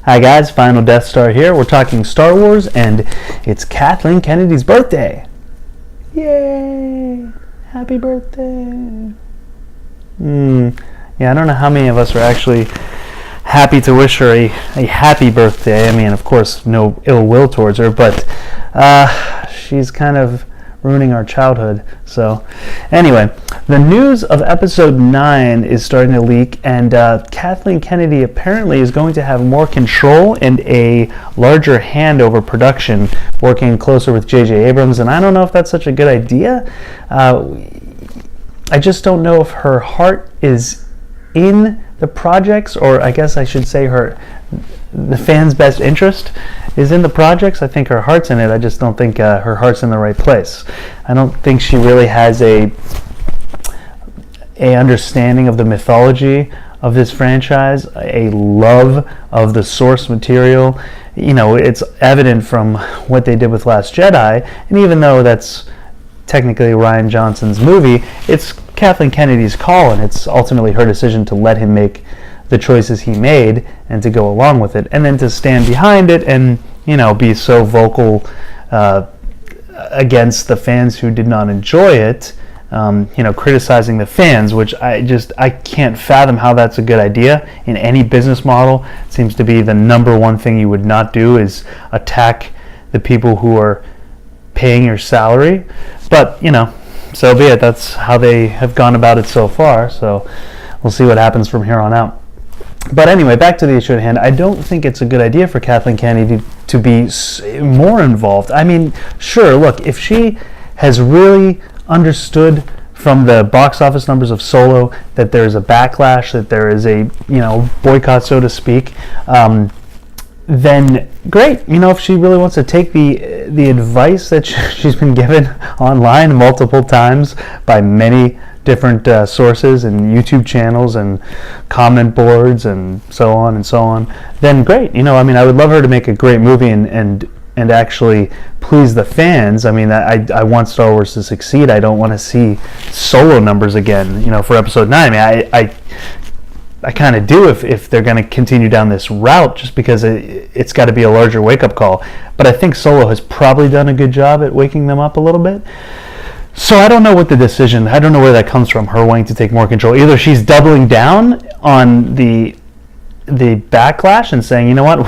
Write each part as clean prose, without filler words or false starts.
Hi guys, Final Death Star here. We're talking Star Wars and it's Kathleen Kennedy's birthday. Yay! Happy birthday! Yeah, I don't know how many of us are actually happy to wish her a happy birthday. I mean, of course, no ill will towards her, but she's kind of ruining our childhood. So anyway, the news of episode 9 is starting to leak, and Kathleen Kennedy apparently is going to have more control and a larger hand over production, working closer with J.J. Abrams, and I don't know if that's such a good idea. I just don't know if her heart is in the projects, or I guess I should say the fans' best interest is in the projects. I think her heart's in it. I just don't think her heart's in the right place. I don't think she really has a understanding of the mythology of this franchise, a love of the source material. You know, it's evident from what they did with Last Jedi, and even though that's technically Rian Johnson's movie, it's Kathleen Kennedy's call, and it's ultimately her decision to let him make the choices he made and to go along with it, and then to stand behind it and, you know, be so vocal against the fans who did not enjoy it, you know, criticizing the fans, which I can't fathom how that's a good idea in any business model. It seems to be the number one thing you would not do is attack the people who are paying your salary. But, you know, so be it. That's how they have gone about it so far, so we'll see what happens from here on out. But anyway, back to the issue at hand. I don't think it's a good idea for Kathleen Kennedy to be more involved. I mean, sure, look, if she has really understood from the box office numbers of Solo that there is a backlash, that there is a, you know, boycott, so to speak, then great. You know, if she really wants to take the advice that she's been given online multiple times by many different sources and YouTube channels and comment boards and so on, then great. You know, I mean, I would love her to make a great movie and actually please the fans. I mean, I want Star Wars to succeed. I don't want to see Solo numbers again, you know, for episode 9. I mean, I kind of do if they're going to continue down this route, just because it's got to be a larger wake-up call. But I think Solo has probably done a good job at waking them up a little bit. So I don't know what the decision, I don't know where that comes from, her wanting to take more control. Either she's doubling down on the backlash and saying, you know what,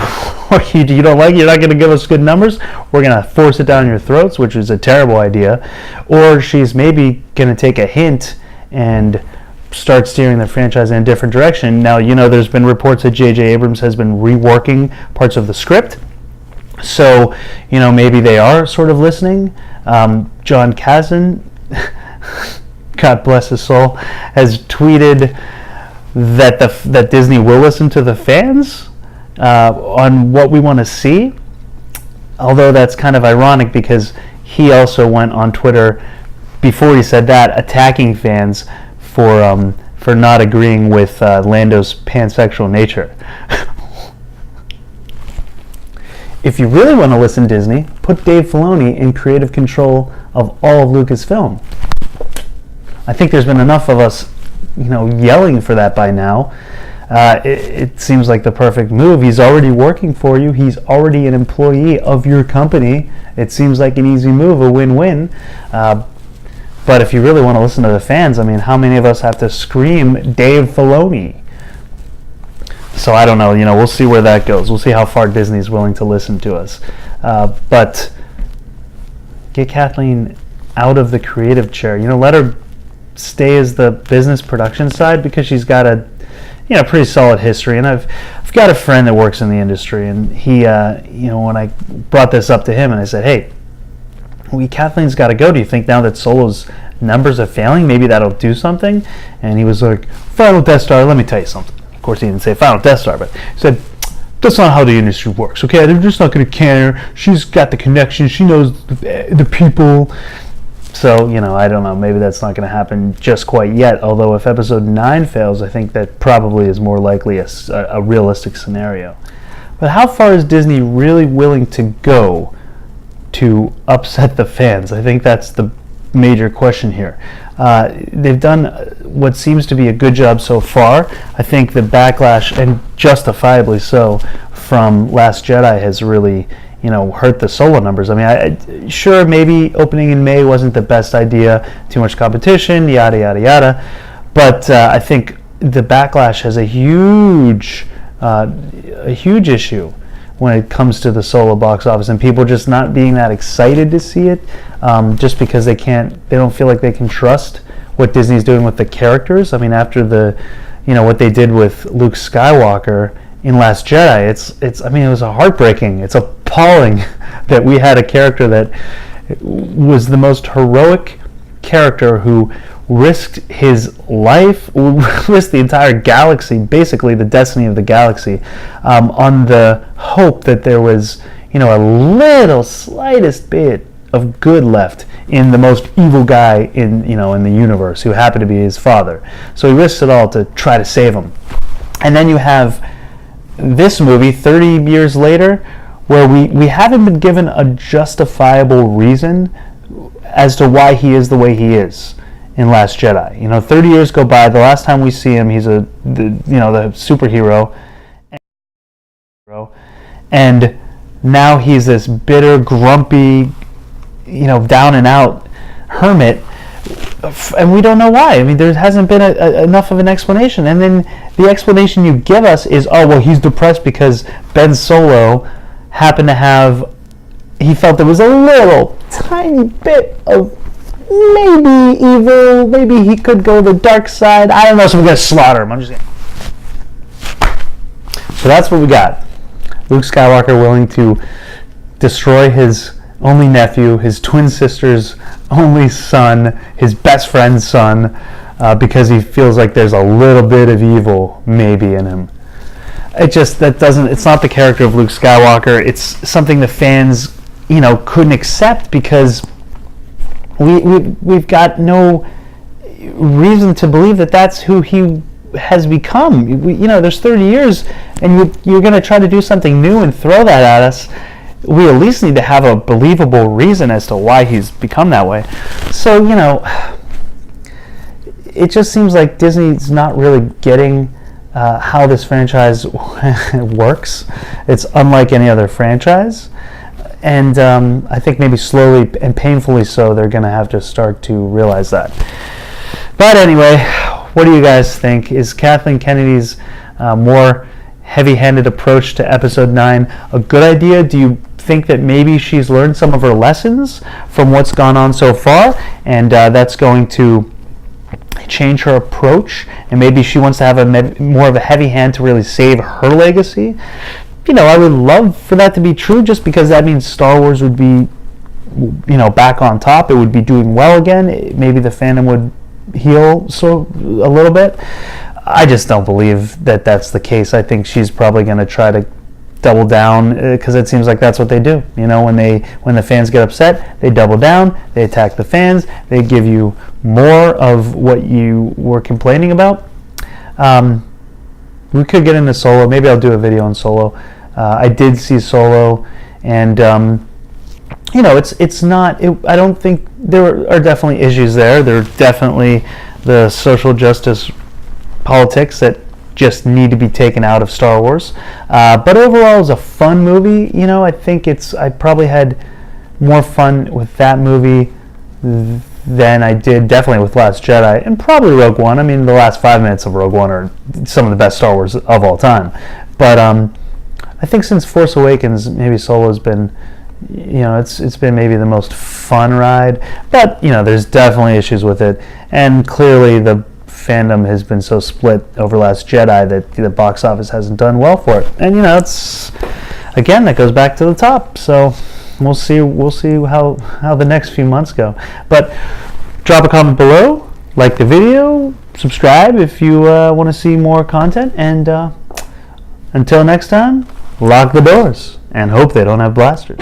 you don't like it, you're not going to give us good numbers, we're going to force it down your throats, which is a terrible idea. Or she's maybe going to take a hint and start steering the franchise in a different direction. Now, you know, there's been reports that J.J. Abrams has been reworking parts of the script. So, you know, maybe they are sort of listening. John Kazan, God bless his soul, has tweeted that Disney will listen to the fans on what we want to see. Although that's kind of ironic because he also went on Twitter before he said that, attacking fans for not agreeing with Lando's pansexual nature. If you really want to listen to Disney, put Dave Filoni in creative control of all of Lucasfilm. I think there's been enough of us, you know, yelling for that by now. It seems like the perfect move. He's already working for you. He's already an employee of your company. It seems like an easy move, a win-win. But if you really want to listen to the fans, I mean, how many of us have to scream Dave Filoni? So I don't know, you know, we'll see where that goes. We'll see how far Disney's willing to listen to us. But get Kathleen out of the creative chair. You know, let her stay as the business production side, because she's got a, you know, pretty solid history. And I've got a friend that works in the industry, and he, you know, when I brought this up to him and I said, hey, Kathleen's got to go. Do you think now that Solo's numbers are failing, maybe that'll do something? And he was like, Final Death Star, let me tell you something. Of course, he didn't say Final Death Star, but he said, that's not how the industry works, okay? They're just not going to care. She's got the connection. She knows the people. So, you know, I don't know. Maybe that's not going to happen just quite yet. Although if episode 9 fails, I think that probably is more likely a realistic scenario. But how far is Disney really willing to go to upset the fans? I think that's the major question here. They've done what seems to be a good job so far. I think the backlash, and justifiably so, from Last Jedi has really, hurt the Solo numbers. I mean, sure, maybe opening in May wasn't the best idea, too much competition, yada, yada, yada. But I think the backlash has a huge issue when it comes to the Solo box office, and people just not being that excited to see it, just because they don't feel like they can trust what Disney's doing with the characters. I mean, after what they did with Luke Skywalker in Last Jedi, it was heartbreaking. It's appalling that we had a character that was the most heroic character who risked his life, risked the entire galaxy, basically the destiny of the galaxy, on the hope that there was, a little slightest bit of good left in the most evil guy in the universe, who happened to be his father. So he risks it all to try to save him. And then you have this movie 30 years later, where we haven't been given a justifiable reason as to why he is the way he is in Last Jedi. 30 years go by. The last time we see him, he's the superhero, and now he's this bitter, grumpy, down and out hermit, and we don't know why. I mean, there hasn't been enough of an explanation. And then the explanation you give us is, oh well, he's depressed because Ben Solo happened to have. He felt there was a little tiny bit of maybe evil, maybe he could go the dark side. I don't know, so we're going to slaughter him. So that's what we got. Luke Skywalker willing to destroy his only nephew, his twin sister's only son, his best friend's son, because he feels like there's a little bit of evil maybe in him. It's not the character of Luke Skywalker. It's something the fans, couldn't accept, because we've got no reason to believe that that's who he has become. There's 30 years, and you're going to try to do something new and throw that at us. We at least need to have a believable reason as to why he's become that way. So, it just seems like Disney's not really getting how this franchise works. It's unlike any other franchise. And I think maybe slowly and painfully so, they're going to have to start to realize that. But anyway, what do you guys think? Is Kathleen Kennedy's more heavy-handed approach to Episode 9 a good idea? Do you think that maybe she's learned some of her lessons from what's gone on so far, and that's going to change her approach, and maybe she wants to have more of a heavy hand to really save her legacy? I would love for that to be true, just because that means Star Wars would be, back on top. It would be doing well again. Maybe the fandom would heal a little bit. I just don't believe that that's the case. I think she's probably going to try to double down, because it seems like that's what they do. When the fans get upset, they double down, they attack the fans, they give you more of what you were complaining about. We could get into Solo. Maybe I'll do a video on Solo. I did see Solo, and it's not. I don't think there are definitely issues there. There are definitely the social justice politics that just need to be taken out of Star Wars. But overall, it's a fun movie. I think I probably had more fun with that movie than I did definitely with Last Jedi, and probably Rogue One. I mean, the last 5 minutes of Rogue One are some of the best Star Wars of all time. But I think since Force Awakens, maybe Solo's been, it's been maybe the most fun ride. But there's definitely issues with it, and clearly the fandom has been so split over Last Jedi that the box office hasn't done well for it. And it's, again, that goes back to the top. So we'll see how the next few months go. But drop a comment below, like the video, subscribe if you want to see more content, and until next time, lock the doors and hope they don't have blasters.